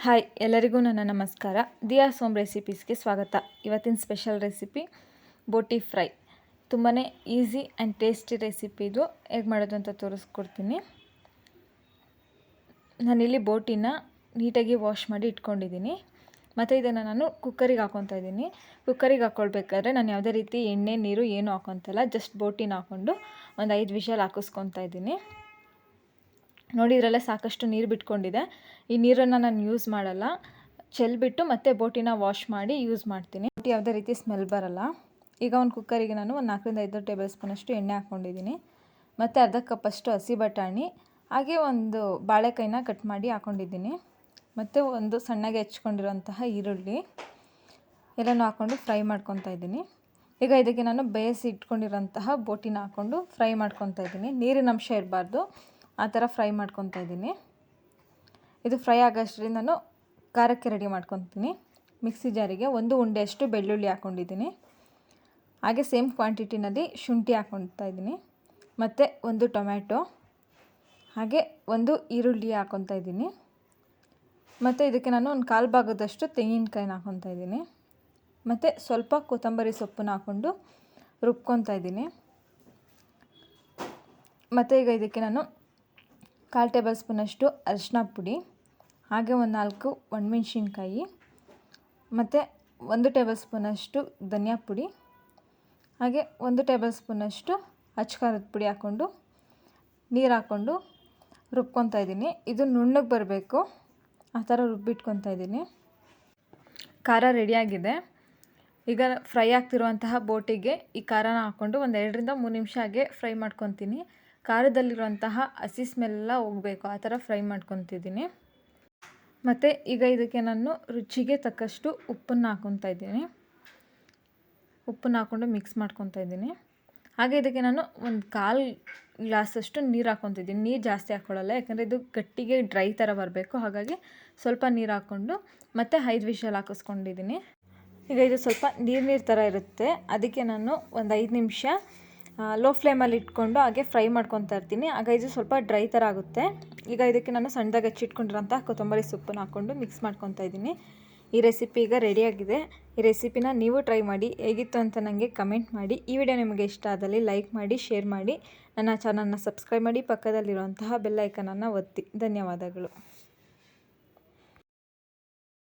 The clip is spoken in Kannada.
ಹಾಯ್ ಎಲ್ಲರಿಗೂ ನನ್ನ ನಮಸ್ಕಾರ. ದಿಯಾಸ್ ಹೋಮ್ ರೆಸಿಪೀಸ್ಗೆ ಸ್ವಾಗತ. ಇವತ್ತಿನ ಸ್ಪೆಷಲ್ ರೆಸಿಪಿ ಬೋಟಿ ಫ್ರೈ. ತುಂಬಾ ಈಸಿ ಆ್ಯಂಡ್ ಟೇಸ್ಟಿ ರೆಸಿಪಿ ಇದು. ಹೇಗೆ ಮಾಡೋದು ಅಂತ ತೋರಿಸ್ಕೊಡ್ತೀನಿ. ನಾನಿಲ್ಲಿ ಬೋಟಿನ ನೀಟಾಗಿ ವಾಶ್ ಮಾಡಿ ಇಟ್ಕೊಂಡಿದ್ದೀನಿ. ಮತ್ತು ಇದನ್ನು ನಾನು ಕುಕ್ಕರಿಗೆ ಹಾಕ್ಕೊತಾ ಇದ್ದೀನಿ. ಕುಕ್ಕರಿಗೆ ಹಾಕ್ಕೊಳ್ಬೇಕಾದ್ರೆ ನಾನು ಯಾವುದೇ ರೀತಿ ಎಣ್ಣೆ ನೀರು ಏನೂ ಹಾಕ್ಕೊತಿಲ್ಲ. ಜಸ್ಟ್ ಬೋಟಿನ ಹಾಕ್ಕೊಂಡು ಒಂದು 5 ವಿಷಲ್ ಹಾಕಿಸ್ಕೊತಾ ಇದ್ದೀನಿ. ನೋಡಿ, ಇದರಲ್ಲೇ ಸಾಕಷ್ಟು ನೀರು ಬಿಟ್ಕೊಂಡಿದೆ. ಈ ನೀರನ್ನು ನಾನು ಯೂಸ್ ಮಾಡಲ್ಲ, ಚೆಲ್ಬಿಟ್ಟು ಮತ್ತೆ ಬೋಟಿನ ವಾಶ್ ಮಾಡಿ ಯೂಸ್ ಮಾಡ್ತೀನಿ. ಬೋಟಿ ಯಾವುದೇ ರೀತಿ ಸ್ಮೆಲ್ ಬರಲ್ಲ. ಈಗ ಒಂದು ಕುಕ್ಕರಿಗೆ ನಾನು ಒಂದು 4ರಿಂದ 5 ಟೇಬಲ್ ಸ್ಪೂನಷ್ಟು ಎಣ್ಣೆ ಹಾಕ್ಕೊಂಡಿದ್ದೀನಿ. ಮತ್ತು ಅರ್ಧ ಕಪ್ಪಷ್ಟು ಹಸಿ ಬಟಾಣಿ, ಹಾಗೆ ಒಂದು ಬಾಳೆಕಾಯಿನ ಕಟ್ ಮಾಡಿ ಹಾಕ್ಕೊಂಡಿದ್ದೀನಿ. ಮತ್ತು ಒಂದು ಸಣ್ಣಗೆ ಹೆಚ್ಕೊಂಡಿರೋಂತಹ ಈರುಳ್ಳಿ ಎಲ್ಲನೂ ಹಾಕ್ಕೊಂಡು ಫ್ರೈ ಮಾಡ್ಕೊತಾ ಇದ್ದೀನಿ. ಈಗ ಇದಕ್ಕೆ ನಾನು ಬೇಯಿಸಿ ಇಟ್ಕೊಂಡಿರೋಂತಹ ಬೋಟಿನ ಹಾಕ್ಕೊಂಡು ಫ್ರೈ ಮಾಡ್ಕೊತಾ ಇದ್ದೀನಿ. ನೀರಿನ ಅಂಶ ಇರಬಾರ್ದು, ಆ ಥರ ಫ್ರೈ ಮಾಡ್ಕೊತಾ ಇದ್ದೀನಿ. ಇದು ಫ್ರೈ ಆಗೋಷ್ಟರಲ್ಲಿ ನಾನು ಖಾರಕ್ಕೆ ರೆಡಿ ಮಾಡ್ಕೊತೀನಿ. ಮಿಕ್ಸಿ ಜಾರಿಗೆ 1 ಉಂಡೆಯಷ್ಟು ಬೆಳ್ಳುಳ್ಳಿ ಹಾಕ್ಕೊಂಡಿದ್ದೀನಿ. ಹಾಗೆ ಸೇಮ್ ಕ್ವಾಂಟಿಟಿನಲ್ಲಿ ಶುಂಠಿ ಹಾಕ್ಕೊತಾ ಇದ್ದೀನಿ. ಮತ್ತು 1 ಟೊಮ್ಯಾಟೊ, ಹಾಗೆ 1 ಈರುಳ್ಳಿ ಹಾಕ್ಕೊತಾ ಇದ್ದೀನಿ. ಮತ್ತು ಇದಕ್ಕೆ ನಾನು ಒಂದು 1/4 ಭಾಗದಷ್ಟು ತೆಂಗಿನಕಾಯಿನ ಹಾಕ್ಕೊತಾ ಇದ್ದೀನಿ. ಮತ್ತು ಸ್ವಲ್ಪ ಕೊತ್ತಂಬರಿ ಸೊಪ್ಪನ್ನ ಹಾಕ್ಕೊಂಡು ರುಬ್ಕೊತಾ ಇದ್ದೀನಿ. ಮತ್ತು ಈಗ ಇದಕ್ಕೆ ನಾನು 1/4 ಟೇಬಲ್ ಸ್ಪೂನಷ್ಟು ಅರಿಶಿನ ಪುಡಿ, ಹಾಗೆ ಒಂದು 4 ಒಣಮೆಣ್ಸಿನ್ಕಾಯಿ, ಮತ್ತು 1 ಟೇಬಲ್ ಸ್ಪೂನಷ್ಟು ಧನಿಯಾ ಪುಡಿ, ಹಾಗೆ 1 ಟೇಬಲ್ ಸ್ಪೂನಷ್ಟು ಅಚ್ಚ ಪುಡಿ ಹಾಕ್ಕೊಂಡು ನೀರು ಹಾಕ್ಕೊಂಡು ರುಬ್ಕೊತಾ ಇದ್ದೀನಿ. ಇದು ನುಣ್ಣಗೆ ಬರಬೇಕು, ಆ ಥರ ರುಬ್ಬಿಟ್ಕೊತಾ ಇದ್ದೀನಿ. ಖಾರ ರೆಡಿಯಾಗಿದೆ. ಈಗ ಫ್ರೈ ಆಗ್ತಿರುವಂತಹ ಬೋಟಿಗೆ ಈ ಖಾರನ ಹಾಕ್ಕೊಂಡು ಒಂದು 2ರಿಂದ 3 ನಿಮಿಷ ಹಾಗೆ ಫ್ರೈ ಮಾಡ್ಕೊತೀನಿ. ಖಾರದಲ್ಲಿರುವಂತಹ ಹಸಿ ಸ್ಮೆಲ್ಲ ಹೋಗಬೇಕು, ಆ ಥರ ಫ್ರೈ ಮಾಡ್ಕೊತಿದ್ದೀನಿ. ಮತ್ತು ಈಗ ಇದಕ್ಕೆ ನಾನು ರುಚಿಗೆ ತಕ್ಕಷ್ಟು ಉಪ್ಪನ್ನು ಹಾಕ್ಕೊತಾ ಇದ್ದೀನಿ. ಉಪ್ಪನ್ನು ಹಾಕ್ಕೊಂಡು ಮಿಕ್ಸ್ ಮಾಡ್ಕೊತಾ ಇದ್ದೀನಿ. ಹಾಗೆ ಇದಕ್ಕೆ ನಾನು ಒಂದು 1/4 ಗ್ಲಾಸಷ್ಟು ನೀರು ಹಾಕ್ಕೊತಿದ್ದೀನಿ. ನೀರು ಜಾಸ್ತಿ ಹಾಕ್ಕೊಳ್ಳಲ್ಲ, ಯಾಕಂದರೆ ಇದು ಗಟ್ಟಿಗೆ ಡ್ರೈ ಥರ ಬರಬೇಕು. ಹಾಗಾಗಿ ಸ್ವಲ್ಪ ನೀರು ಹಾಕ್ಕೊಂಡು ಮತ್ತು 5 ವಿಷಲ್ ಹಾಕಿಸ್ಕೊಂಡಿದ್ದೀನಿ. ಈಗ ಇದು ಸ್ವಲ್ಪ ನೀರು ಥರ ಇರುತ್ತೆ, ಅದಕ್ಕೆ ನಾನು ಒಂದು 5 ನಿಮಿಷ ಲೋ ಫ್ಲೇಮಲ್ಲಿ ಇಟ್ಕೊಂಡು ಹಾಗೆ ಫ್ರೈ ಮಾಡ್ಕೊತಾ ಇರ್ತೀನಿ. ಆಗ ಇದು ಸ್ವಲ್ಪ ಡ್ರೈ ಥರ ಆಗುತ್ತೆ. ಈಗ ಇದಕ್ಕೆ ನಾನು ಸಣ್ಣದಾಗಿ ಹೆಚ್ಚಿಟ್ಕೊಂಡಿರೋಂಥ ಕೊತ್ತಂಬರಿ ಸೊಪ್ಪನ್ನು ಹಾಕ್ಕೊಂಡು ಮಿಕ್ಸ್ ಮಾಡ್ಕೊತಾ ಇದ್ದೀನಿ. ಈ ರೆಸಿಪಿ ಈಗ ರೆಡಿಯಾಗಿದೆ. ಈ ರೆಸಿಪಿನ ನೀವು ಟ್ರೈ ಮಾಡಿ, ಹೇಗಿತ್ತು ಅಂತ ನನಗೆ ಕಮೆಂಟ್ ಮಾಡಿ. ಈ ವಿಡಿಯೋ ನಿಮಗೆ ಇಷ್ಟ ಆದಲ್ಲಿ ಲೈಕ್ ಮಾಡಿ, ಶೇರ್ ಮಾಡಿ, ನನ್ನ ಚಾನಲ್ನ ಸಬ್ಸ್ಕ್ರೈಬ್ ಮಾಡಿ, ಪಕ್ಕದಲ್ಲಿರುವಂತಹ ಬೆಲ್ ಐಕನನ್ನು ಒತ್ತಿ. ಧನ್ಯವಾದಗಳು.